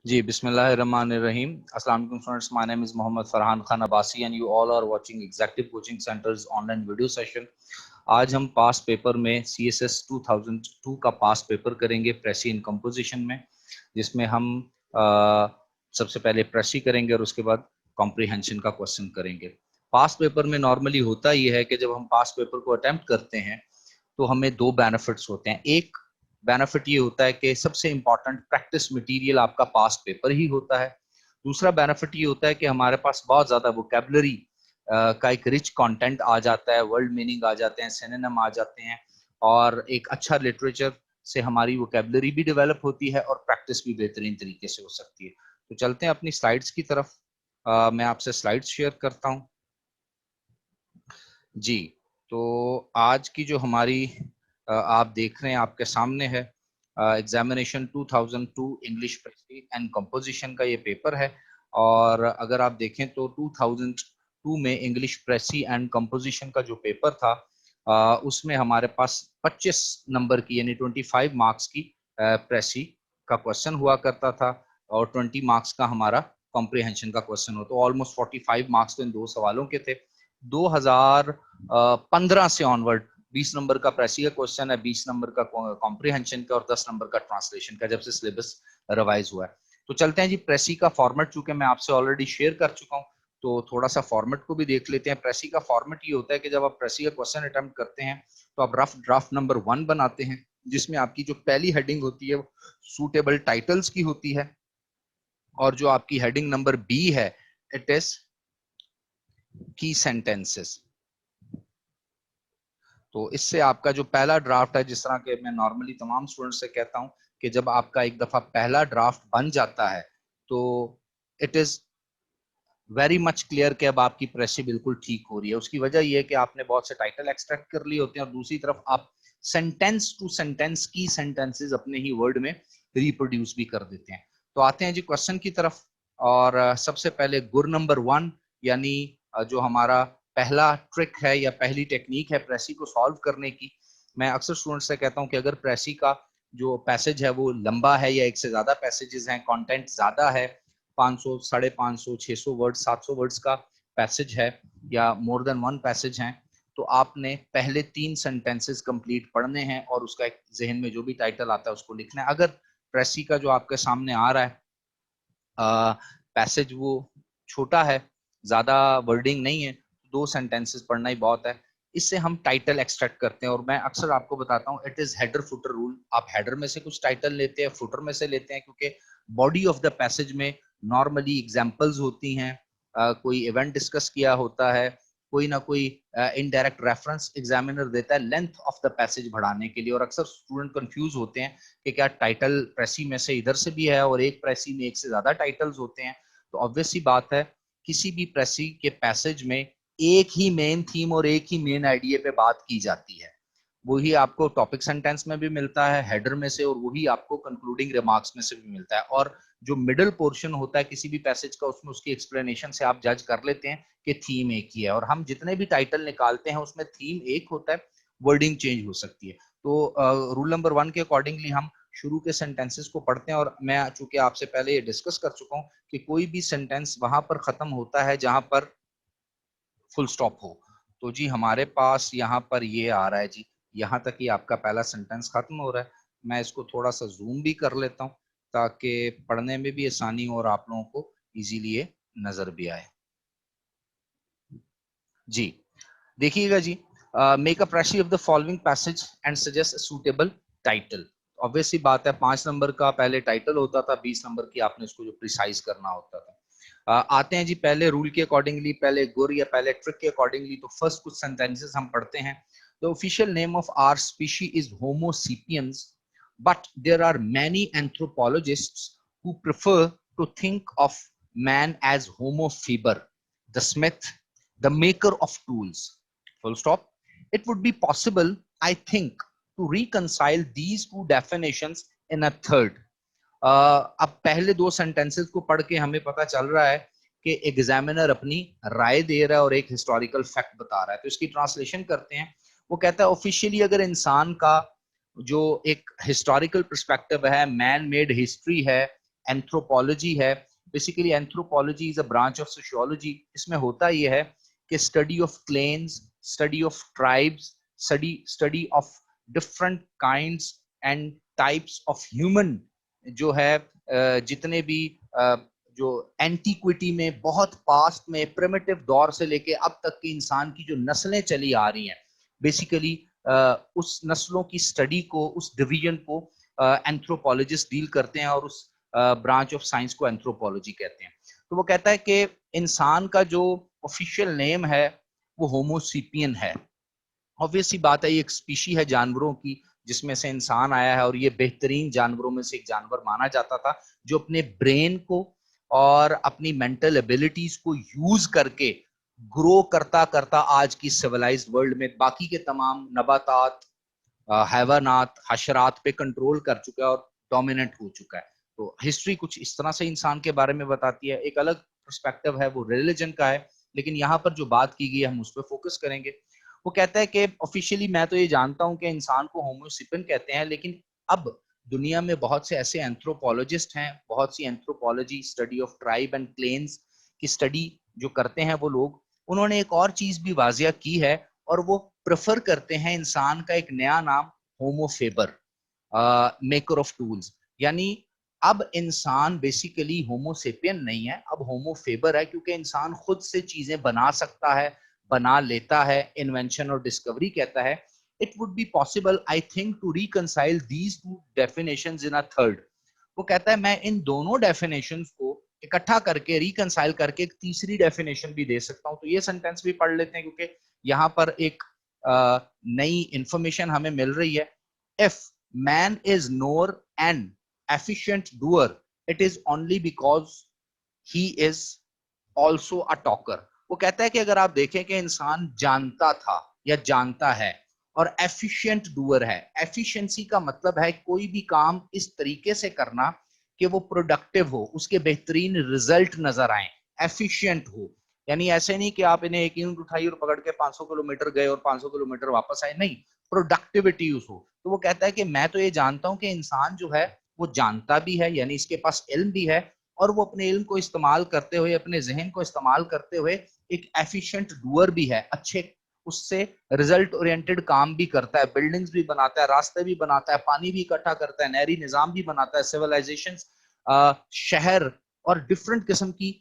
जी, बिस्मिल्लाहिर्रहमानिर्रहीम। अस्सलाम वालेकुम students, my name is Mohammad Farhan Khan Abbasi and you all are watching exactive coaching centres online video session. आज हम पास पेपर में CSS 2002 का पास पेपर करेंगे प्रेसी इन कंपोजिशन में, जिसमें हम सबसे पहले प्रेसी करेंगे और उसके बाद कॉम्प्रिहेंशन का क्वेश्चन करेंगे। पास पेपर में नॉर्मली होता ये है कि जब हम पास पेपर को अटेम्प्ट करते हैं तो हमें दो बेनिफिट्स होते हैं। एक बेनिफिट ये होता है कि सबसे इंपॉर्टेंट प्रैक्टिस मटेरियल आपका पास पेपर ही होता है। दूसरा बेनिफिट ये होता है कि हमारे पास बहुत ज्यादा वोकैबुलरी का एक रिच कंटेंट आ जाता है, वर्ल्ड मीनिंग आ जाते हैं, सिनोनिम आ जाते हैं, और एक अच्छा लिटरेचर से हमारी वोकैबुलरी भी डेवलप होती है और प्रैक्टिस भी बेहतरीन तरीके से हो सकती है। तो चलते हैं अपनी स्लाइड्स की तरफ। मैं आपसे स्लाइड्स शेयर करता हूँ। जी, तो आज की जो हमारी आप देख रहे हैं आपके सामने है एग्जामिनेशन 2002 इंग्लिश प्रेसी एंड कंपोजिशन का ये पेपर है। और अगर आप देखें तो 2002 में इंग्लिश प्रेसी एंड कंपोजिशन का जो पेपर था उसमें हमारे पास 25 नंबर की यानी 25 मार्क्स की प्रेसी का क्वेश्चन हुआ करता था और 20 मार्क्स का हमारा कॉम्प्रिहेंशन का क्वेश्चन हो, तो ऑलमोस्ट 45 मार्क्स तो इन दो सवालों के थे। 2015 से ऑनवर्ड 20 नंबर का प्रेसी का क्वेश्चन है, 20 नंबर का कॉम्प्रिहेंशन का और 10 नंबर का ट्रांसलेशन का, जब से सिलेबस रिवाइज हुआ है। तो चलते हैं जी, प्रेसी का फॉर्मेट चूंकि मैं आपसे ऑलरेडी शेयर कर चुका हूं तो थोड़ा सा फॉर्मेट को भी देख लेते हैं। प्रेसी का फॉर्मेट ये होता है कि जब आप प्रेसी का क्वेश्चन अटेम्प्ट करते हैं तो आप रफ ड्राफ्ट नंबर 1 बनाते हैं, जिसमें आपकी जो पहली हेडिंग होती है वो सूटेबल टाइटल्स की होती है, और जो आपकी हेडिंग नंबर बी है इट इज की सेंटेंसेस। तो इससे आपका जो पहला ड्राफ्ट है, जिस तरह के मैं नॉर्मली तमाम स्टूडेंट से कहता हूं कि जब आपका एक दफा पहला ड्राफ्ट बन जाता है तो it is very much clear कि अब आपकी प्रेसी बिल्कुल ठीक हो रही है। उसकी वजह यह है कि आपने बहुत से टाइटल एक्सट्रैक्ट कर लिए होते हैं और दूसरी तरफ आप सेंटेंस टू सेंटेंस की सेंटेंसेस अपने ही वर्ड में रिप्रोड्यूस भी कर देते हैं। तो आते हैं जी क्वेश्चन की तरफ। और सबसे पहले गुर नंबर 1 यानी जो हमारा पहला ट्रिक है या पहली टेक्निक है प्रेसी को सॉल्व करने की। मैं अक्सर स्टूडेंट से कहता हूं कि अगर प्रेसी का जो पैसेज है वो लंबा है या एक से ज्यादा पैसेजेस हैं, कंटेंट ज्यादा है, 500, 550, 600 वर्ड, 700 वर्ड्स का पैसेज है या मोर देन वन पैसेज है, तो आपने पहले 3 सेंटेंसेस कंप्लीट पढ़ने हैं और उसका एक जहन में जो भी टाइटल आता है उसको लिखना है। अगर प्रेसी का जो आपके सामने आ रहा है पैसेज वो छोटा है, ज्यादा वर्डिंग नहीं है, 2 सेंटेंसेस पढ़ना ही बहुत है। इससे हम टाइटल एक्सट्रैक्ट करते हैं और मैं अक्सर आपको बताता हूँ it is header footer rule. आप हेडर में से कुछ टाइटल लेते हैं, फुटर में से लेते हैं, क्योंकि बॉडी ऑफ द पैसेज में नॉर्मली एग्जाम्पल्स होती हैं, कोई इवेंट डिस्कस किया होता है, कोई ना कोई इनडायरेक्ट रेफरेंस एग्जामिनर देता है लेंथ ऑफ द पैसेज बढ़ाने के लिए। और अक्सर स्टूडेंट कंफ्यूज होते हैं कि क्या टाइटल प्रेसी में से इधर से भी है और एक प्रेसी में एक से ज्यादा टाइटल्स होते हैं। तो ऑब्वियस सी बात है, किसी भी प्रेसी के पैसेज में एक ही मेन थीम और एक ही मेन आइडिया पे बात की जाती है। वही आपको टॉपिक सेंटेंस में भी मिलता है हेडर में से, और वही आपको कंक्लूडिंग रिमार्क्स में से भी मिलता है। और जो मिडिल पोर्शन होता है किसी भी पैसेज का, उसमें उसकी एक्सप्लेनेशन से आप जज कर लेते हैं कि थीम एक ही है। और हम जितने भी टाइटल निकालते हैं उसमें थीम एक होता है, वर्डिंग चेंज हो सकती है। तो रूल नंबर 1 के अकॉर्डिंगली हम शुरू के सेंटेंसेस को पढ़ते हैं, और मैं चूंकि आपसे पहले ये डिस्कस कर चुका हूं कि कोई भी सेंटेंस वहां पर खत्म होता है जहां पर फुल स्टॉप हो। तो जी हमारे पास यहाँ पर ये आ रहा है जी, यहाँ तक ही आपका पहला सेंटेंस खत्म हो रहा है। मैं इसको थोड़ा सा जूम भी कर लेता हूँ ताकि पढ़ने में भी आसानी हो और आप लोगों को इजीली ये नजर भी आए। जी देखिएगा जी, make a precis of the following passage and suggest suitable title. Obvious सी बात है, 5 नंबर का पहले टाइटल होता था, 20 नंबर की आपने इसको जो प्रिसाइज करना होता था। आते हैं जी पहले रूल के अकॉर्डिंगली, पहले गुर या पहले ट्रिक के अकॉर्डिंगली। तो फर्स्ट कुछ सेंटेंसेस हम पढ़ते हैं। The official name of our species is Homo sapiens, but there are many anthropologists who prefer to think of man as Homo faber, the smith, the maker of tools. Full stop. It would be possible, I think, to reconcile these two definitions in a third. अब पहले 2 sentences को पढ़ के हमें पता चल रहा है कि एग्जामिनर अपनी राय दे रहा है और एक हिस्टोरिकल फैक्ट बता रहा है। तो इसकी ट्रांसलेशन करते हैं। वो कहता है ऑफिशियली अगर इंसान का जो एक हिस्टोरिकल पर्सपेक्टिव है, मैन मेड हिस्ट्री है, एंथ्रोपोलॉजी है। Basically anthropology is a branch of sociology. इसमें होता यह है कि study of clans, study of tribes, study of different kinds and types of human जो है जितने भी जो एंटीक्विटी में बहुत पास्ट में प्रिमिटिव दौर से लेके अब तक के इंसान की जो नस्लें चली आ रही हैं, बेसिकली उस नस्लों की स्टडी को, उस डिवीजन को एंथ्रोपोलॉजिस्ट डील करते हैं और उस ब्रांच ऑफ साइंस को एंथ्रोपोलॉजी कहते हैं। तो वो कहता है कि इंसान का जो ऑफिशियल नेम है वो होमोसिपियन है। ऑब्वियसली बात है, ये एक स्पीशी है जानवरों की जिसमें से इंसान आया है और ये बेहतरीन जानवरों में से एक जानवर माना जाता था जो अपने ब्रेन को और अपनी मेंटल एबिलिटीज को यूज करके ग्रो करता करता आज की सिविलाइज्ड वर्ल्ड में बाकी के तमाम नबातात, हैवानात, हशरात पे कंट्रोल कर चुका है और डोमिनेंट हो चुका है। तो हिस्ट्री कुछ इस तरह से इंसान के बारे में बताती है। एक अलग पर्सपेक्टिव है वो रिलीजन का है, लेकिन यहाँ पर जो बात की गई है हम उस पर फोकस करेंगे। वो कहता है कि ऑफिशियली मैं तो ये जानता हूं कि इंसान को होमोसिपियन कहते हैं, लेकिन अब दुनिया में बहुत से ऐसे एंथ्रोपोलॉजिस्ट हैं, बहुत सी anthropology, study of tribe and clans की स्टडी जो करते हैं वो लोग, उन्होंने एक और चीज भी वाजिया की है और वो प्रेफर करते हैं इंसान का एक नया नाम होमोफेबर, मेकर ऑफ टूल्स। यानी अब इंसान बेसिकली होमोसेपियन नहीं है, अब होमोफेबर है, क्योंकि इंसान खुद से चीजें बना सकता है, बना लेता है। इन्वेंशन और डिस्कवरी कहता है it would be possible I think to reconcile these two definitions in a third. वो कहता है मैं इन दोनों डेफिनेशंस को इकट्ठा करके रिकंसाइल करके एक तीसरी डेफिनेशन भी दे सकता हूं। तो ये सेंटेंस भी पढ़ लेते हैं क्योंकि यहां पर एक नई इंफॉर्मेशन हमें मिल रही है। If man is NOR N efficient doer it is only because he is also a talker. वो कहता है कि अगर आप देखें कि इंसान जानता था या जानता है और एफिशिएंट डूअर है, एफिशिएंसी का मतलब है कोई भी काम इस तरीके से करना कि वो प्रोडक्टिव हो, उसके बेहतरीन रिजल्ट नजर आए, एफिशिएंट हो। यानी ऐसे नहीं कि आप इन्हें एक यूनिट उठाई और पकड़ के 500 किलोमीटर गए और 500 किलोमीटर वापस आए, नहीं, प्रोडक्टिविटी यूज हो। तो वो कहता है कि मैं तो ये जानता हूं कि इंसान जो है वो जानता भी है, यानी इसके पास इल्म भी है, और वो अपने इल्म को इस्तेमाल करते हुए, अपने जहन को इस्तेमाल करते हुए एक एफिशिएंट डूअर भी है, अच्छे उससे रिजल्ट ओरिएंटेड काम भी करता है, बिल्डिंग्स भी बनाता है, रास्ते भी बनाता है, पानी भी इकट्ठा करता है, नहरी निजाम भी बनाता है, सिविलाइजेशन, शहर और डिफरेंट किस्म की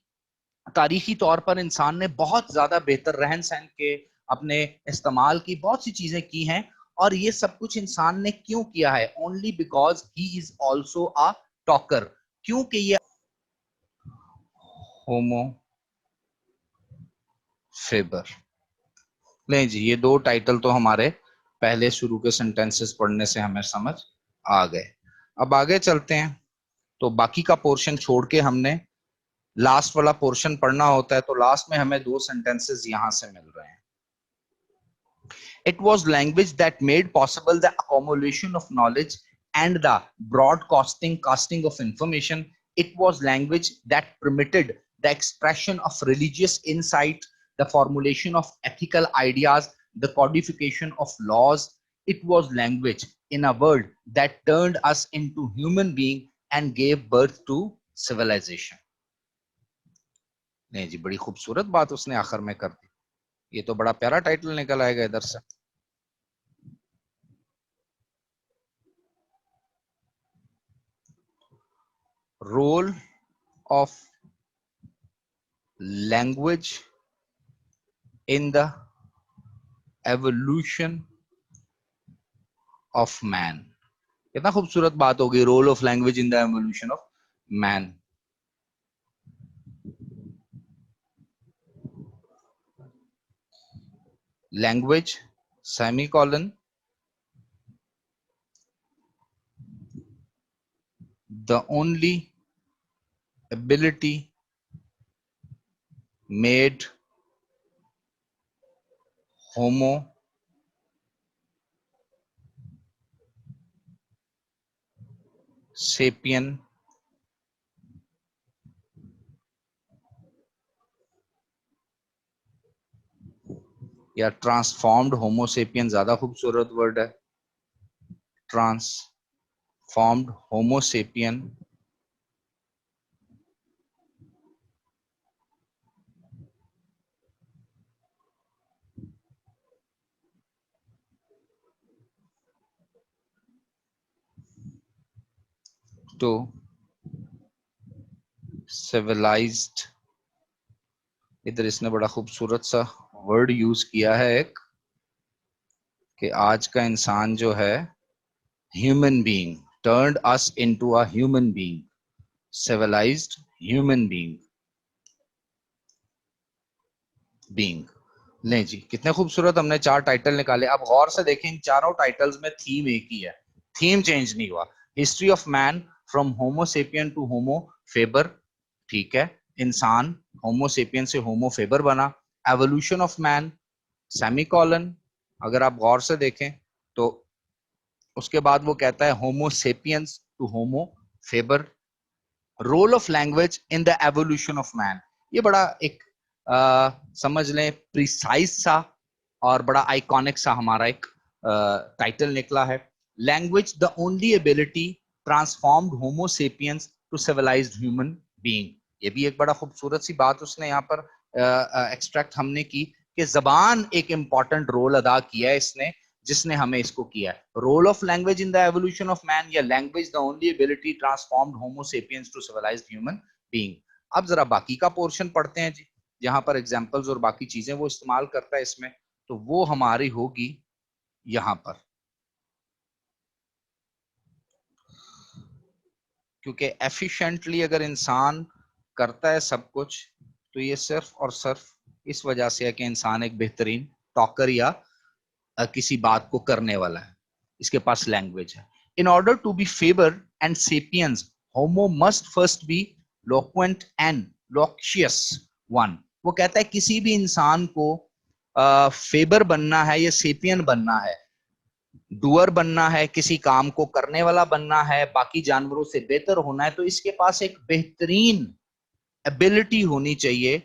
तारीखी तौर पर इंसान ने बहुत ज्यादा बेहतर रहन सहन के अपने इस्तेमाल की बहुत सी चीजें की हैं। और ये सब कुछ इंसान ने क्यों किया है? Only because he is also a talker. क्योंकि ये होमो फेबर। नहीं जी, ये दो टाइटल तो हमारे पहले शुरू के सेंटेंसेस पढ़ने से हमें समझ आ गए। अब आगे चलते हैं। तो बाकी का पोर्शन छोड़ के हमने लास्ट वाला पोर्शन पढ़ना होता है, तो लास्ट में हमें दो सेंटेंसेस यहां से मिल रहे हैं। It was language that made possible the accumulation of knowledge and the casting of information. It was language that permitted the expression of religious insight, the formulation of ethical ideas, the codification of laws. It was language, in a word, that turned us into human beings and gave birth to civilization. नहीं जी, बड़ी खूबसूरत बात उसने आखिर में कर दी। ये तो बड़ा प्यारा टाइटल निकल आएगा इधर से। Role of language in the evolution of man। कितना खूबसूरत बात होगी, role of language in the evolution of man. Language semicolon the only ability made homo sapien या ट्रांसफॉर्म्ड होमोसेपियन ज्यादा खूबसूरत वर्ड है। ट्रांसफॉर्म्ड होमोसेपियन टू सिविलाइज्ड, इधर इसने बड़ा खूबसूरत सा वर्ड यूज किया है एक, कि आज का इंसान जो है human being, turned us into a human being, civilised human being. लें जी, कितने खूबसूरत हमने 4 टाइटल निकाले। अब गौर से देखें, इन चारों टाइटल्स में थीम एक ही है, थीम चेंज नहीं हुआ। History of man from homo sapien to homo faber, ठीक है, इंसान होमोसेपियन से होमो फेबर बना। एवोल्यूशन ऑफ मैन, सेमीकॉलन, अगर आप गौर से देखें तो उसके बाद वो कहता है homo sapiens to homo faber. Role of language in the evolution of man, ये बड़ा एक समझ लें प्रिसाइज सा और बड़ा आइकॉनिक सा हमारा एक टाइटल निकला है। Language the only ability transformed homo sapiens to civilised human being, ये भी एक बड़ा खूबसूरत सी बात उसने यहाँ पर एक्सट्रैक्ट हमने की, कि जबान एक इंपॉर्टेंट रोल अदा किया है इसने, जिसने हमें इसको किया है। Role of language in the evolution of man, या language the only ability transformed Homo sapiens to civilised human being. अब जरा बाकी का पोर्शन पढ़ते हैं जी, जहां पर एग्जांपल्स और बाकी चीजें वो इस्तेमाल करता है इसमें, तो वो हमारी होगी यहां पर। क्योंकि एफिशिएंटली अगर इंसान करता है सब कुछ, तो ये सिर्फ और सिर्फ इस वजह से है कि इंसान एक बेहतरीन टॉकर या किसी बात को करने वाला है, इसके पास लैंग्वेज है। In order to be faber and sapiens, Homo must first be loquent and loquacious one. वो कहता है किसी भी इंसान को फेबर बनना है या सेपियन बनना है, डूअर बनना है, किसी काम को करने वाला बनना है, बाकी जानवरों से बेहतर होना है, तो इसके पास एक बेहतरीन एबिलिटी होनी चाहिए,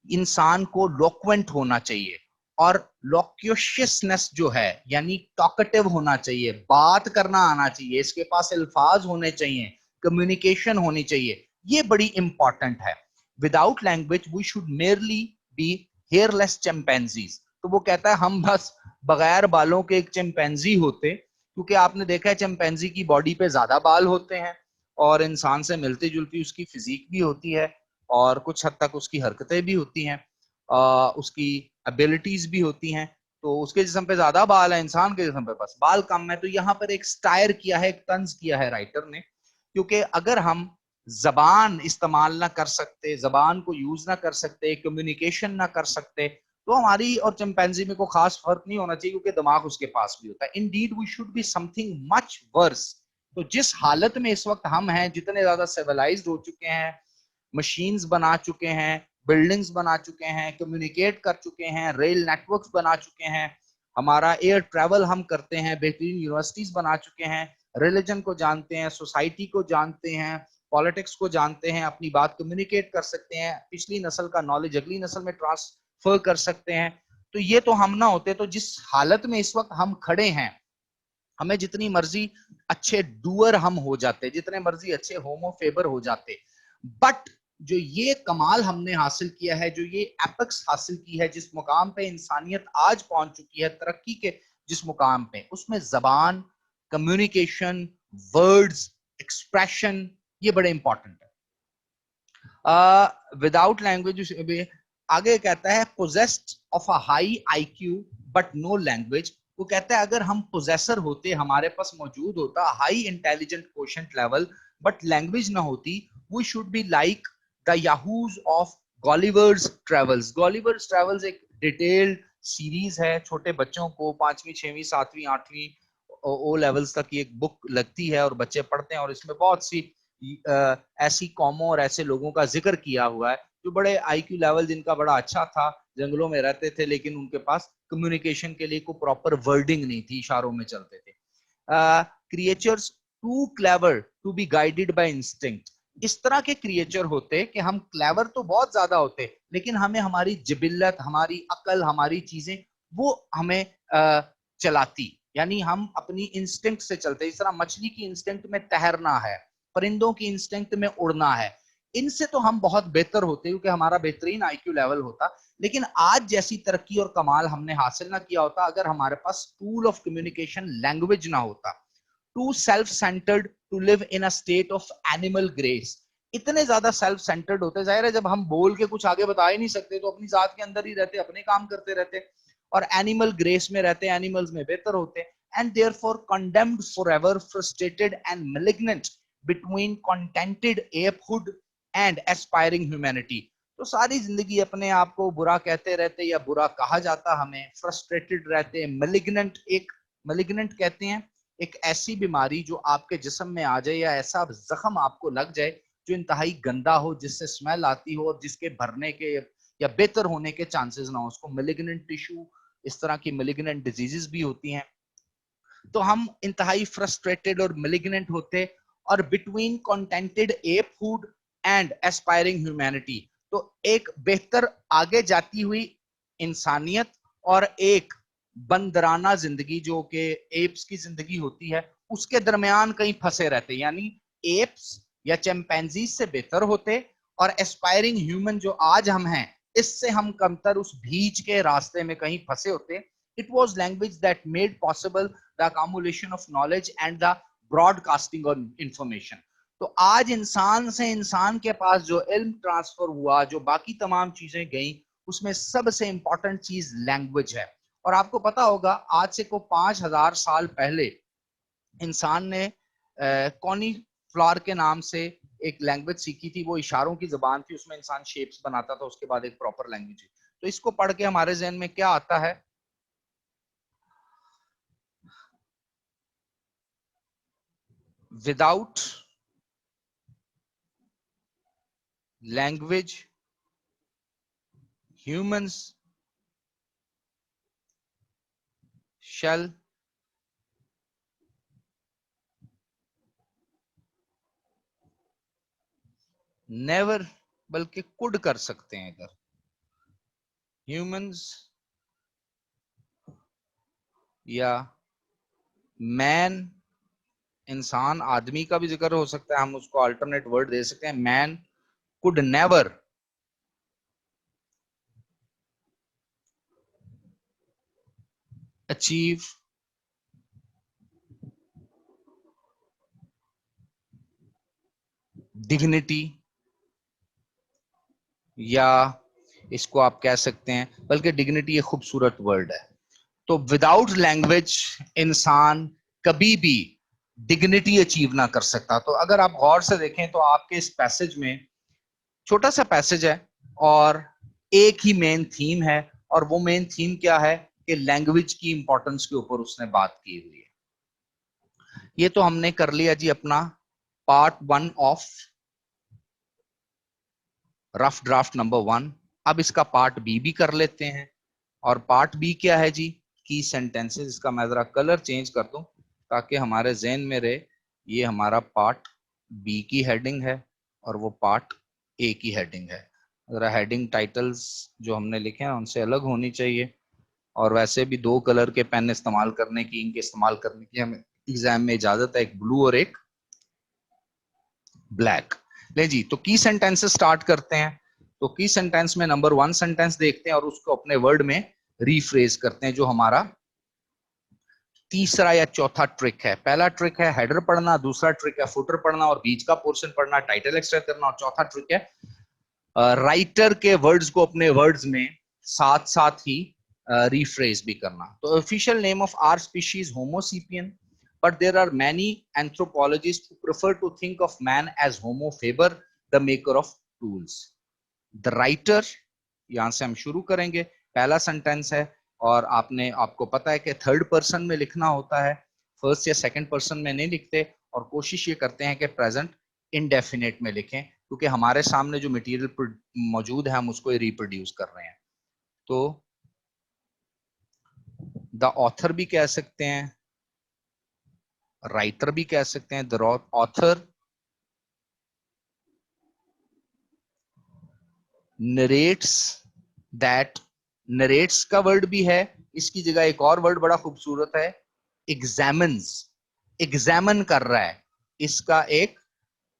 इंसान को लोक्वेंट होना चाहिए, और लोक्यूशियसनेस जो है यानी टॉकेटिव होना चाहिए, बात करना आना चाहिए, इसके पास अल्फाज होने चाहिए, कम्युनिकेशन होनी चाहिए, ये बड़ी इंपॉर्टेंट है। Without language we should merely be hairless chimpanzees. तो वो कहता है हम बस बगैर बालों के एक चिंपैंजी होते, क्योंकि आपने देखा है चिंपैंजी की बॉडी पे ज्यादा बाल होते हैं और इंसान से मिलती जुलती उसकी फिजिक भी होती है और कुछ हद तक उसकी हरकतें भी होती हैं, उसकी एबिलिटीज भी होती हैं। तो उसके जिस्म पे ज्यादा बाल है, इंसान के जिस्म पे बस बाल कम है। तो यहाँ पर एक स्टायर किया है, एक तंज किया है राइटर ने, क्योंकि अगर हम जबान इस्तेमाल ना कर सकते, जबान को यूज ना कर सकते, कम्युनिकेशन ना कर सकते, तो हमारी और चिंपैंजी में कोई खास फर्क नहीं होना चाहिए, क्योंकि दिमाग उसके पास भी होता है। Indeed we should be something much worse. तो जिस हालत में इस वक्त हम हैं, जितने ज्यादा सिविलाइज्ड हो चुके हैं, मशीन्स बना चुके हैं, बिल्डिंग्स बना चुके हैं, कम्युनिकेट कर चुके हैं, रेल नेटवर्क्स बना चुके हैं, हमारा एयर ट्रैवल हम करते हैं, बेहतरीन यूनिवर्सिटीज बना चुके हैं, रिलीजन को जानते हैं, सोसाइटी को जानते हैं, पॉलिटिक्स को जानते हैं, अपनी बात कम्युनिकेट कर सकते हैं, पिछली नस्ल का नॉलेज अगली नस्ल में ट्रांसफर कर सकते हैं। तो ये तो हम ना होते, तो जिस हालत में इस वक्त हम खड़े हैं, हमें जितनी मर्जी अच्छे डूअर हम हो जाते, जितने मर्जी अच्छे होमो फेबर हो जाते, बट जो ये कमाल हमने हासिल किया है, जो ये एपेक्स हासिल की है, जिस मुकाम पे इंसानियत आज पहुंच चुकी है तरक्की के जिस मुकाम पे, उसमें जबान, कम्युनिकेशन, वर्ड्स, एक्सप्रेशन, ये बड़े इंपॉर्टेंट है। विदाउट लैंग्वेज, आगे कहता है possessed of a high IQ but no language. वो कहता है अगर हम पोजेसर होते, हमारे पास मौजूद होता high intelligent quotient level, but language ना होती, we should be like the Yahoos of Gulliver's Travels. Gulliver's Travels एक डिटेल्ड सीरीज है, छोटे बच्चों को 5वीं 6वीं 7वीं 8वीं ओ लेवल्स तक की एक बुक लगती है और बच्चे पढ़ते हैं, और इसमें बहुत सी ऐसी कौमों और ऐसे लोगों का जिक्र किया हुआ है जो बड़े आईक्यू लेवल जिनका बड़ा अच्छा था, जंगलों में रहते थे, लेकिन उनके पास कम्युनिकेशन के लिए कोई प्रॉपर वर्डिंग नहीं थी, इशारों में चलते थे। Creatures too clever to be guided by instinct. इस तरह के क्रिएचर होते कि हम क्लेवर तो बहुत ज्यादा होते, लेकिन हमें हमारी जिबिल्लत, हमारी अकल, हमारी चीजें वो हमें चलाती, यानी हम अपनी इंस्टिंक्ट से चलते। इस तरह मछली की इंस्टिंक्ट में तैरना है, परिंदों की इंस्टिंक्ट में उड़ना है, इनसे तो हम बहुत बेहतर होते क्योंकि हमारा बेहतरीन आईक्यू लेवल होता। लेकिन आज जैसी तरक्की और कमाल हमने हासिल ना किया होता अगर हमारे पास टूल ऑफ कम्युनिकेशन लैंग्वेज ना होता। Too self centred to live in a state of animal grace. इतने ज्यादा सेल्फ सेंटर्ड होते, जाहिर है जब हम बोल के कुछ आगे बता ही नहीं सकते तो अपनी जात के अंदर ही रहते, अपने काम करते रहते और एनिमल ग्रेस में रहते, एनिमल्स में बेहतर होते, and therefore condemned forever, frustrated and malignant between contented apehood and aspiring humanity. तो सारी जिंदगी अपने आप को बुरा कहते रहते या बुरा कहा जाता हमें, फ्रस्ट्रेटेड रहते, मैलिग्नेंट, एक मैलिग्नेंट कहते हैं एक ऐसी बीमारी जो आपके जिस्म में आ जाए या ऐसा जख्म आपको लग जाए जो इंतहाई गंदा हो, जिससे स्मेल आती हो और जिसके भरने के या बेहतर होने के चांसेस ना हो, उसको मैलिग्नेंट टिश्यू, इस तरह की मैलिग्नेंट डिजीजेस भी होती हैं। तो हम इंतहाई फ्रस्ट्रेटेड और मैलिग्नेंट होते और between contented apehood and aspiring humanity, तो एक बेहतर आगे जाती हुई इंसानियत और एक बंदराना जिंदगी जो कि एप्स की जिंदगी होती है, उसके दरमियान कहीं फंसे रहते, यानी एप्स या चैंपैंजीज से बेहतर होते और एस्पायरिंग ह्यूमन जो आज हम हैं इससे हम कमतर उस बीच के रास्ते में कहीं फंसे होते। It was language that made possible the accumulation of knowledge and the broadcasting of information। तो आज इंसान से इंसान के पास जो इल्म ट्रांसफर हुआ, जो बाकी तमाम चीजें गई, उसमें सबसे इंपॉर्टेंट चीज लैंग्वेज है। और आपको पता होगा आज से को 5000 साल पहले इंसान ने कॉनी फ्लावर के नाम से एक लैंग्वेज सीखी थी, वो इशारों की जबान थी, उसमें इंसान शेप्स बनाता था, उसके बाद एक प्रॉपर लैंग्वेज है। तो इसको पढ़ के हमारे जहन में क्या आता है? Without language humans shall never, बल्कि कुड कर सकते हैं इधर, humans या मैन, इंसान आदमी का भी जिक्र हो सकता है, हम उसको अल्टरनेट वर्ड दे सकते हैं, man could never achieve dignity, या इसको आप कह सकते हैं, बल्कि डिग्निटी एक खूबसूरत वर्ड है। तो विदाउट लैंग्वेज इंसान कभी भी डिग्निटी अचीव ना कर सकता। तो अगर आप गौर से देखें तो आपके इस पैसेज में, छोटा सा पैसेज है और एक ही मेन थीम है, और वो मेन थीम क्या है कि लैंग्वेज की इंपॉर्टेंस के ऊपर उसने बात की हुई है। ये तो हमने कर लिया जी अपना part 1 of rough draft number 1। अब इसका पार्ट बी भी कर लेते हैं। और पार्ट बी क्या है जी? की सेंटेंसेस। इसका मैं जरा कलर चेंज कर दूं ताकि हमारे जहन में रहे, ये हमारा पार्ट बी की हेडिंग है और वो पार्ट ए की हेडिंग है। जरा हेडिंग टाइटल्स जो हमने लिखे हैं उनसे अलग होनी चाहिए, और वैसे भी 2 कलर के पेन इस्तेमाल करने की, इंक इस्तेमाल करने की हमें एग्जाम में इजाजत है, एक ब्लू और एक ब्लैक। ले जी, तो की सेंटेंसेस स्टार्ट करते हैं। तो की सेंटेंस में नंबर 1 सेंटेंस देखते हैं और उसको अपने वर्ड में रीफ्रेज करते हैं, जो हमारा तीसरा या चौथा ट्रिक है। पहला ट्रिक है हेडर पढ़ना, दूसरा ट्रिक है फुटर पढ़ना और बीच का पोर्शन पढ़ना, टाइटल एक्सट्रैक्ट करना, और चौथा ट्रिक है राइटर के वर्ड्स को अपने वर्ड्स में साथ साथ ही रिफ्रेज भी करना। तो official name of our species homo sapien, but there are many anthropologists who prefer to think of man as Homo faber, the maker of tools। The writer, यहां से हम शुरू करेंगे। पहला सेंटेंस है और आपको पता है कि थर्ड पर्सन में लिखना होता है, फर्स्ट या सेकंड पर्सन में नहीं लिखते, और कोशिश ये करते हैं कि प्रेजेंट इनडेफिनेट में लिखें, क्योंकि हमारे सामने जो मटेरियल मौजूद है हम उसको रिप्रोड्यूस कर रहे हैं। तो द ऑथर भी कह सकते हैं, राइटर भी कह सकते हैं। The author narrates that, narrates का वर्ड भी है, इसकी जगह एक और वर्ड बड़ा खूबसूरत है, एग्जामिन्स, एग्जामिन कर रहा है। इसका एक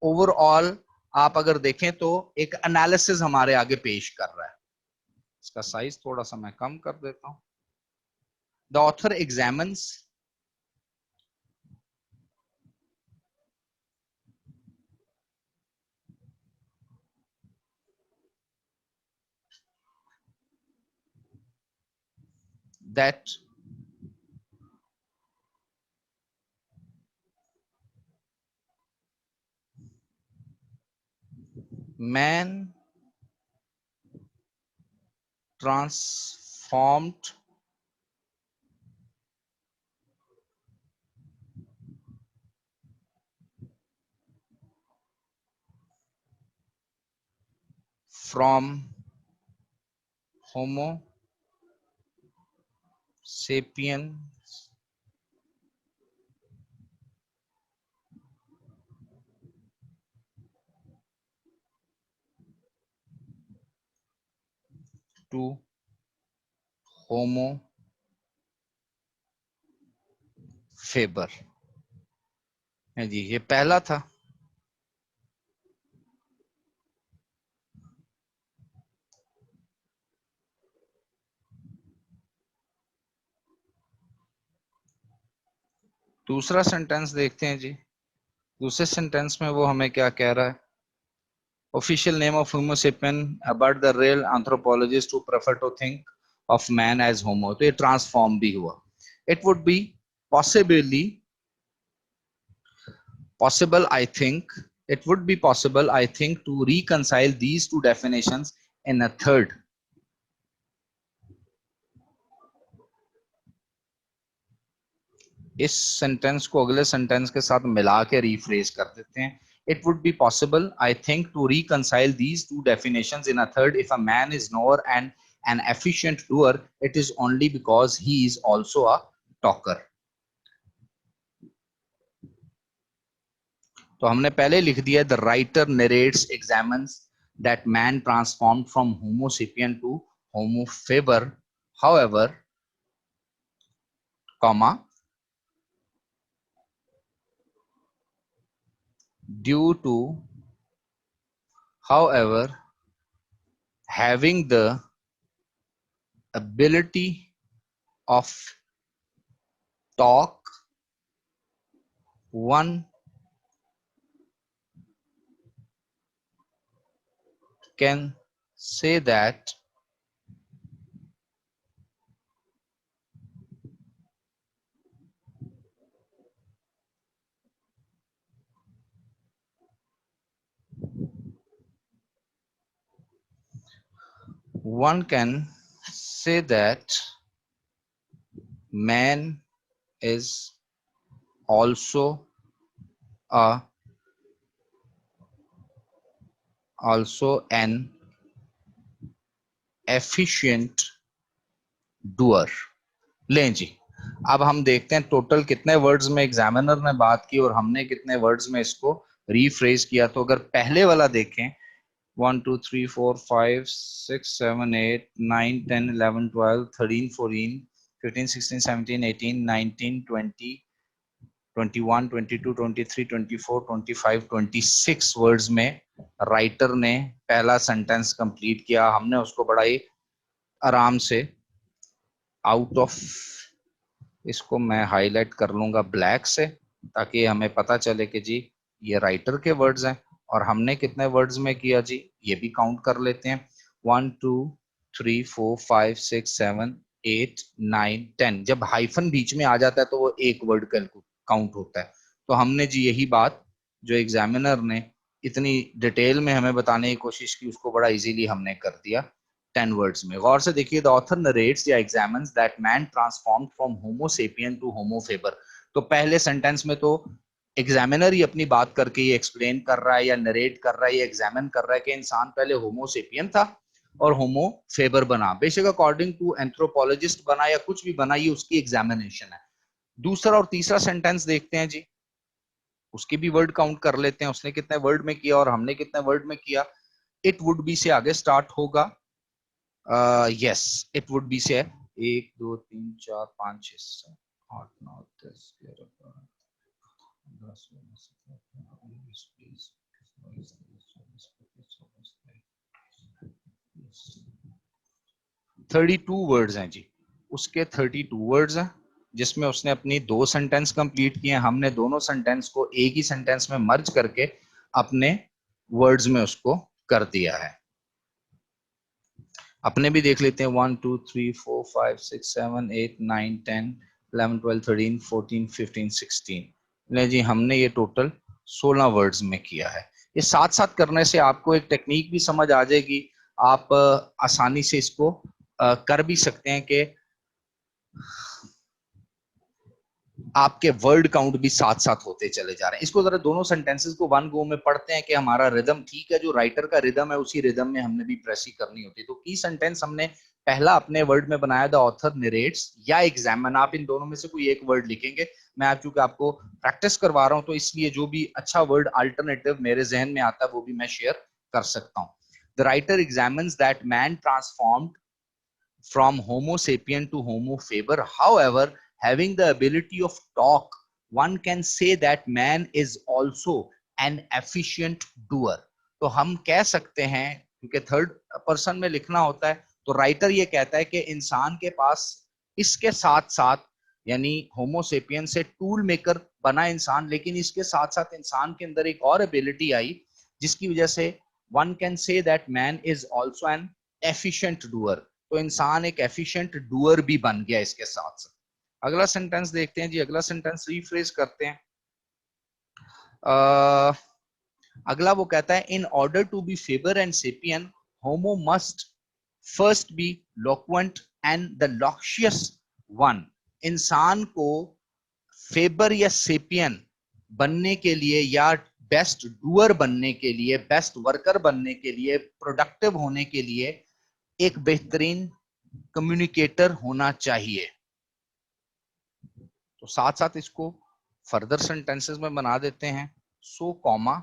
ओवरऑल आप अगर देखें तो एक एनालिसिस हमारे आगे पेश कर रहा है। इसका साइज थोड़ा सा मैं कम कर देता हूं। The author examines that man transformed from Homo sapiens to Homo faber है जी, ये पहला था। दूसरा सेंटेंस देखते हैं जी। दूसरे सेंटेंस में वो हमें क्या कह रहा है? Official name of Homo sapien, but the real anthropologist who prefer to think of man as Homo. तो ये ट्रांसफॉर्म भी हुआ। It would be possibly possible, I think, it would be possible, I think, to reconcile these two definitions in a third. इस sentence को अगले sentence के साथ मिला के रिफ्रेज कर देते हैं। It would be possible, I think, to reconcile these two definitions in a third. If a man is knower and an efficient doer, it is only because he is also a talker. तो हमने पहले लिख दिया, the writer narrates, examines that man transformed from Homo sapien to Homo faber. However, comma, due to, however, having the ability of talk, one can say that one can say that man is also an efficient doer. लें जी, अब हम देखते हैं total कितने words में examiner ने बात की और हमने कितने वर्ड्स में इसको रीफ्रेज किया। तो अगर पहले वाला देखें, 1 2 3 4 5 6 7 8 9 10 11 12 13 14 15 16 17 18 19 20 21 22 23 24 25 26 वर्ड्स में राइटर ने पहला सेंटेंस कंप्लीट किया। हमने उसको बड़ा ही आराम से आउट ऑफ, इसको मैं हाईलाइट कर लूंगा ब्लैक से ताकि हमें पता चले कि जी ये राइटर के वर्ड्स हैं। और हमने कितने वर्ड्स में किया जी, ये भी काउंट कर लेते हैं। 1 2 3 4 5 6 7 8 9 10। जब हाइफन बीच में आ जाता है तो वो एक वर्ड काउंट होता है। तो हमने जी यही बात जो एग्जामिनर ने इतनी डिटेल में हमें बताने की कोशिश की, उसको बड़ा इजीली हमने कर दिया 10 वर्ड्स में। गौर से देखिए, द ऑथर नरेट्स या examines that man transformed from homo sapien to homo faber. तो पहले सेंटेंस में तो एग्जामिनर ही अपनी बात करके ये एक्सप्लेन कर रहा है या नरेट कर रहा है या एग्जामिन कर रहा है कि इंसान पहले होमो सेपियन था और होमो फेबर बना। बेशक अकॉर्डिंग टू एंथ्रोपोलॉजिस्ट बना या कुछ भी बना, ये उसकी एग्जामिनेशन है। दूसरा और तीसरा सेंटेंस देखते हैं जी, उसके भी वर्ड काउंट कर लेते हैं, उसने कितने वर्ड में किया और हमने कितने वर्ड में किया। इट वुड बी से आगे स्टार्ट होगा। यस, इट वुड बी से 1 2 3 4 5 6 7 8 9 10 11 12 32 वर्ड्स हैं जी, उसके 32 वर्ड्स हैं जिसमें उसने अपनी 2 सेंटेंस कंप्लीट किए। हमने दोनों सेंटेंस को एक ही सेंटेंस में मर्ज करके अपने वर्ड्स में उसको कर दिया है। अपने भी देख लेते हैं 1 2 3 4 5 6 7 8 9 10 11 12 13 14 15 16। ले जी, हमने ये टोटल 16 वर्ड्स में किया है। ये साथ साथ करने से आपको एक टेक्निक भी समझ आ जाएगी। आप आसानी से इसको कर भी सकते हैं कि आपके वर्ड काउंट भी साथ साथ होते चले जा रहे हैं। इसको जरा दोनों सेंटेंसेस को वन गो में पढ़ते हैं कि हमारा रिदम ठीक है, जो राइटर का रिदम है उसी रिदम में हमने भी प्रेस ही करनी होती है। तो की सेंटेंस हमने पहला अपने वर्ड में बनाया, द ऑथर नरेट्स या एग्जामिन। आप इन दोनों में से कोई एक वर्ड लिखेंगे। मैं आप चूंकि आपको प्रैक्टिस करवा रहा हूं तो इसलिए जो भी अच्छा वर्ड अल्टरनेटिव मेरे जहन में आता है वो भी मैं शेयर कर सकता हूं। The writer examines that man transformed from Homo sapien to Homo faber. However, having the ability of talk, one can say that man is also an efficient doer. तो हम कह सकते हैं, क्योंकि थर्ड पर्सन में लिखना होता है, तो राइटर ये कहता है कि इंसान के पास इसके साथ साथ, यानी होमोसेपियन से टूल मेकर बना इंसान, लेकिन इसके साथ साथ इंसान के अंदर एक और एबिलिटी आई जिसकी वजह से one can say that man is also an efficient doer. तो इंसान एक एफिशिएंट डूअर भी बन गया इसके साथ साथ। अगला सेंटेंस देखते हैं जी। अगला सेंटेंस रीफ्रेज करते हैं। अगला वो कहता है, in order to be faber and sapien Homo must first be loquent and the loquacious one. इंसान को फेबर या सेपियन बनने के लिए या बेस्ट डूअर बनने के लिए, बेस्ट वर्कर बनने के लिए, प्रोडक्टिव होने के लिए एक बेहतरीन कम्युनिकेटर होना चाहिए। तो साथ साथ इसको फर्दर सेंटेंसेस में बना देते हैं। So comma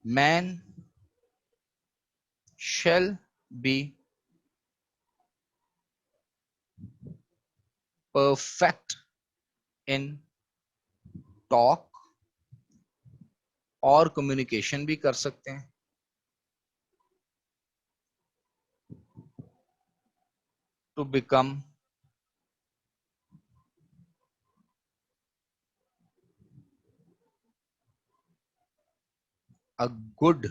man shall be perfect in talk, और कम्युनिकेशन भी कर सकते हैं, to become a good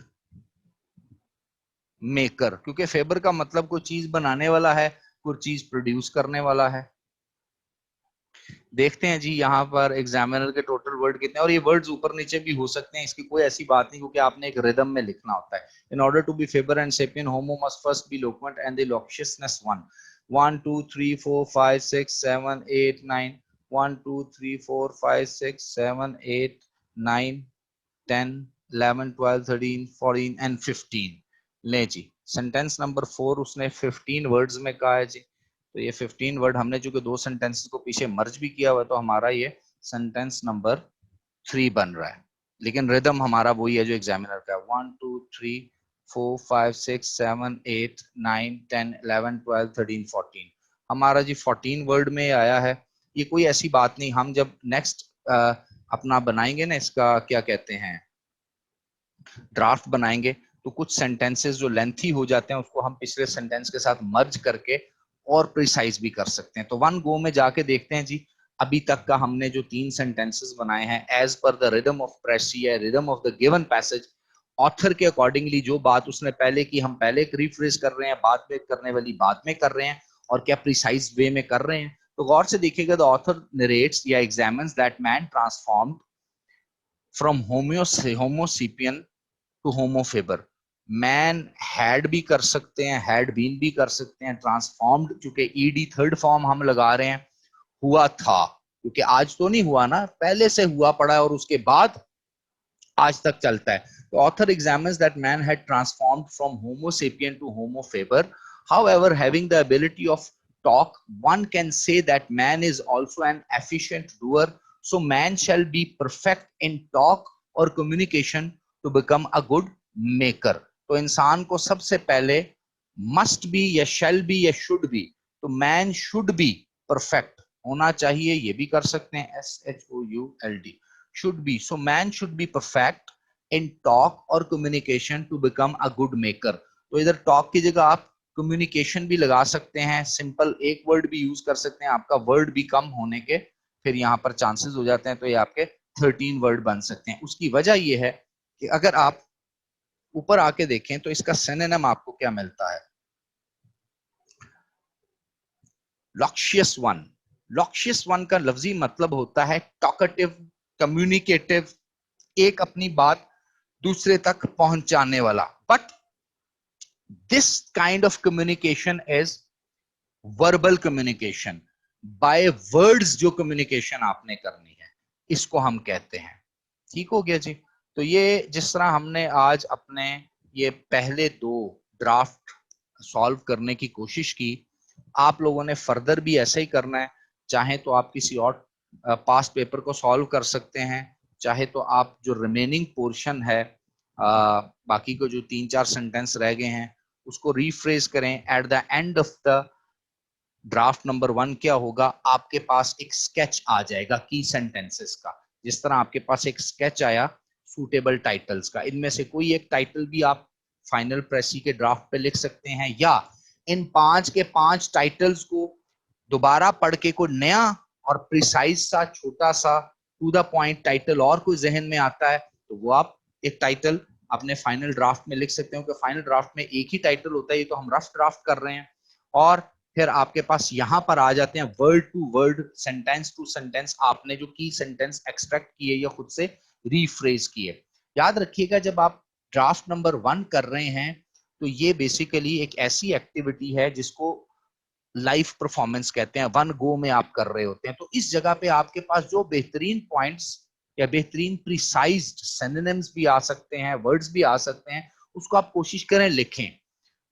maker. क्योंकि फेबर का मतलब कोई चीज बनाने वाला है, कोई चीज प्रोड्यूस करने वाला है। देखते हैं जी यहाँ पर एग्जामिनर के टोटल वर्ड कितने हैं, और ये वर्ड्स ऊपर नीचे भी हो सकते हैं, इसकी कोई ऐसी बात नहीं, क्योंकि आपने एक रिदम में लिखना होता है। In order to be faber and sapien Homo must first be loquent and the loquaciousness one. 1 2 3 4 5 6 7 8 9 1 2 3 4 5 6 7 8 9 10 11 12 13 14 and 15। ले जी, सेंटेंस नंबर 4 उसने 15 वर्ड्स में कहा है जी। तो ये 15 वर्ड हमने चूंकि दो सेंटेंसेस को पीछे मर्ज भी किया हुआ, तो हमारा ये सेंटेंस नंबर 3 बन रहा है। लेकिन रिदम हमारा वही है जो एग्जामिनर का है। 1 2 3 4 5 6 7 8 9 10 11 12 13 14। हमारा जी 14 वर्ड में आया है। ये कोई ऐसी बात नहीं, हम जब नेक्स्ट अपना बनाएंगे ना, इसका क्या कहते हैं, ड्राफ्ट बनाएंगे, तो कुछ सेंटेंसेस जो लेंथी हो जाते हैं उसको हम पिछले सेंटेंस के साथ मर्ज करके और प्रिसाइज भी कर सकते हैं। तो वन गो में जाके देखते हैं जी, अभी तक का हमने जो 3 सेंटेंसेस बनाए हैं as per the rhythm of प्रेसी या rhythm of the given passage, author के अकॉर्डिंगली जो बात उसने पहले की हम पहले रीफ्रेज कर रहे हैं, बाद में करने वाली बाद में कर रहे हैं, और क्या प्रिसाइज वे में कर रहे हैं। तो गौर से देखिएगा, द ऑथर नरेट्स या examines that man transformed from homo sapien to homo faber. Man had भी कर सकते हैं, हैड बीन भी कर सकते हैं, ट्रांसफॉर्म्ड चूंकि ईडी थर्ड फॉर्म हम लगा रहे हैं, हुआ था, क्योंकि आज तो नहीं हुआ ना, पहले से हुआ पड़ा है और उसके बाद आज तक चलता है। तो author examines that man had transformed from homo sapien to homo faber. However, having the ability of talk, one can say that man is also an efficient doer. So man shall be perfect in talk or communication to become a good maker. तो इंसान को सबसे पहले must be या shall be या should be, तो man should be perfect होना चाहिए, ये भी कर सकते हैं, SHOULD, should be. So man should be perfect in talk or communication to become a good maker. तो इधर talk की जगह आप कम्युनिकेशन भी लगा सकते हैं, सिंपल एक वर्ड भी यूज कर सकते हैं, आपका वर्ड भी कम होने के फिर यहाँ पर चांसेस हो जाते हैं, तो ये आपके 13 वर्ड बन सकते हैं। उसकी वजह ये है कि अगर आप ऊपर आके देखें तो इसका सिनोनिम आपको क्या मिलता है, लॉक्शियस वन। लॉक्शियस वन का लफ्जी मतलब होता है टॉकेटिव, कम्युनिकेटिव, एक अपनी बात दूसरे तक पहुंचाने वाला। But this kind of communication is verbal communication, by words जो कम्युनिकेशन आपने करनी है, इसको हम कहते हैं। ठीक हो गया जी। तो ये जिस तरह हमने आज अपने ये पहले 2 ड्राफ्ट सॉल्व करने की कोशिश की, आप लोगों ने फर्दर भी ऐसे ही करना है। चाहे तो आप किसी और पास्ट पेपर को सॉल्व कर सकते हैं, चाहे तो आप जो रिमेनिंग पोर्शन है, बाकी को जो 3-4 सेंटेंस रह गए हैं उसको रीफ्रेज करें। At the end of the draft number 1 क्या होगा, आपके पास एक स्केच आ जाएगा की सेंटेंसेस का। जिस तरह आपके पास एक स्केच आया सूटेबल टाइटल्स का, इनमें से कोई एक टाइटल भी आप फाइनल प्रेसी के ड्राफ्ट पे लिख सकते हैं, या इन 5 के 5 टाइटल्स को दोबारा पढ़ के कोई नया और प्रिसाइज सा छोटा सा टू द पॉइंट टाइटल और कोई जहन में आता है तो वो आप एक टाइटल अपने फाइनल ड्राफ्ट में लिख सकते हो। कि फाइनल ड्राफ्ट में एक ही टाइटल होता है, ये तो हम रफ ड्राफ्ट कर रहे हैं। और फिर आपके पास यहां पर आ जाते हैं word to word, sentence to sentence, आपने जो की सेंटेंस एक्सट्रैक्ट किए या खुद से रीफ्रेज किए। याद रखिएगा जब आप ड्राफ्ट नंबर 1 कर रहे हैं तो ये बेसिकली एक ऐसी एक्टिविटी है जिसको लाइव परफॉर्मेंस कहते हैं, वन गो में आप कर रहे होते हैं। तो इस जगह पे आपके पास जो बेहतरीन पॉइंट्स या बेहतरीन प्रिसाइज्ड सिनोनिम्स भी आ सकते हैं, वर्ड्स भी आ सकते हैं, उसको आप कोशिश करें लिखें।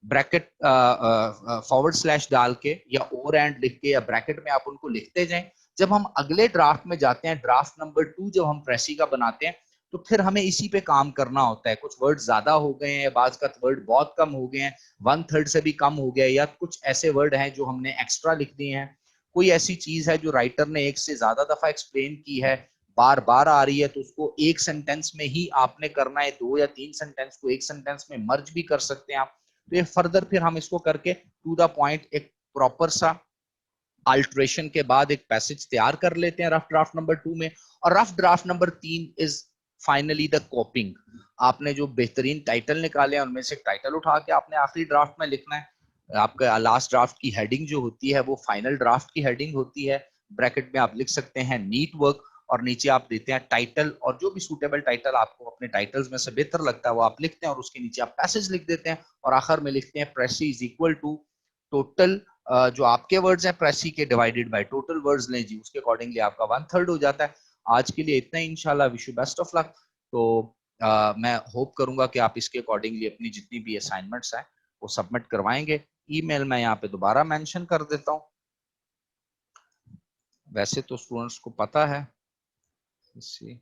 ब्रैकेट फॉरवर्ड स्लैश डाल के या ओवर एंड लिख के या ब्रैकेट में आप उनको लिखते जाएं। जब हम अगले ड्राफ्ट में जाते हैं, ड्राफ्ट नंबर 2 जब हम प्रेसी का बनाते हैं, तो फिर हमें इसी पे काम करना होता है। कुछ वर्ड ज्यादा हो गए हैं, बाज का वर्ड बहुत कम हो गए हैं, 1/3 से भी कम हो गया, या कुछ ऐसे वर्ड हैं जो हमने एक्स्ट्रा लिख दिए हैं, कोई ऐसी चीज है जो राइटर ने एक से ज्यादा दफा एक्सप्लेन की है, बार बार आ रही है, तो उसको एक सेंटेंस में ही आपने करना है, 2 या 3 सेंटेंस को एक सेंटेंस में मर्ज भी कर सकते हैं आप। तो ये फर्दर फिर हम इसको करके टू द पॉइंट एक प्रॉपर सा अल्टरेशन के बाद एक पैसेज तैयार कर लेते हैं रफ ड्राफ्ट नंबर 2 में। और rough draft number 3 is finally the कॉपिंग। आपने जो बेहतरीन टाइटल निकाले हैं उनमें से टाइटल उठा के आपने आखिरी ड्राफ्ट में लिखना है। आपका लास्ट ड्राफ्ट की हेडिंग जो होती है वो फाइनल ड्राफ्ट की हेडिंग होती है। ब्रैकेट में आप लिख सकते हैं नीट वर्क, और नीचे आप देते हैं टाइटल, और जो भी सूटेबल टाइटल आपको अपने टाइटल्स में से बेहतर लगता है वो आप लिखते हैं, और उसके नीचे आप पैसेज लिख देते हैं, और आखिर में लिखते हैं प्रेसी इज इक्वल टू टोटल जो आपके वर्ड्स हैं प्रेसी के डिवाइडेड बाय टोटल वर्ड्स लें जी, उसके अकॉर्डिंगली आपका 1/3 हो जाता है। आज के लिए इतना ही, इंशाल्लाह wish you best of luck. तो मैं होप करूंगा कि आप इसके अकॉर्डिंगली अपनी जितनी भी असाइनमेंट्स हैं वो सबमिट करवाएंगे। ईमेल मैं यहाँ पे दोबारा मेंशन कर देता हूँ, वैसे तो स्टूडेंट्स को पता है। इसी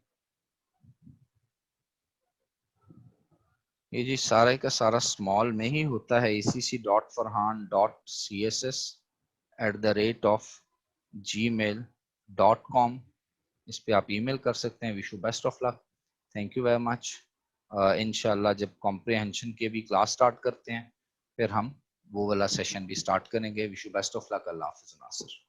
ये जी सारा का सारा स्मॉल में ही होता है, acc.farhan.css@gmail.com। इस पे आप ईमेल कर सकते हैं। Wish you best of luck, thank you very much. इंशाल्लाह जब कॉम्प्रिहेंशन के भी क्लास स्टार्ट करते हैं फिर हम वो वाला सेशन भी स्टार्ट करेंगे। Wish you best of luck, अल्लाह हाफिज़ नासिर।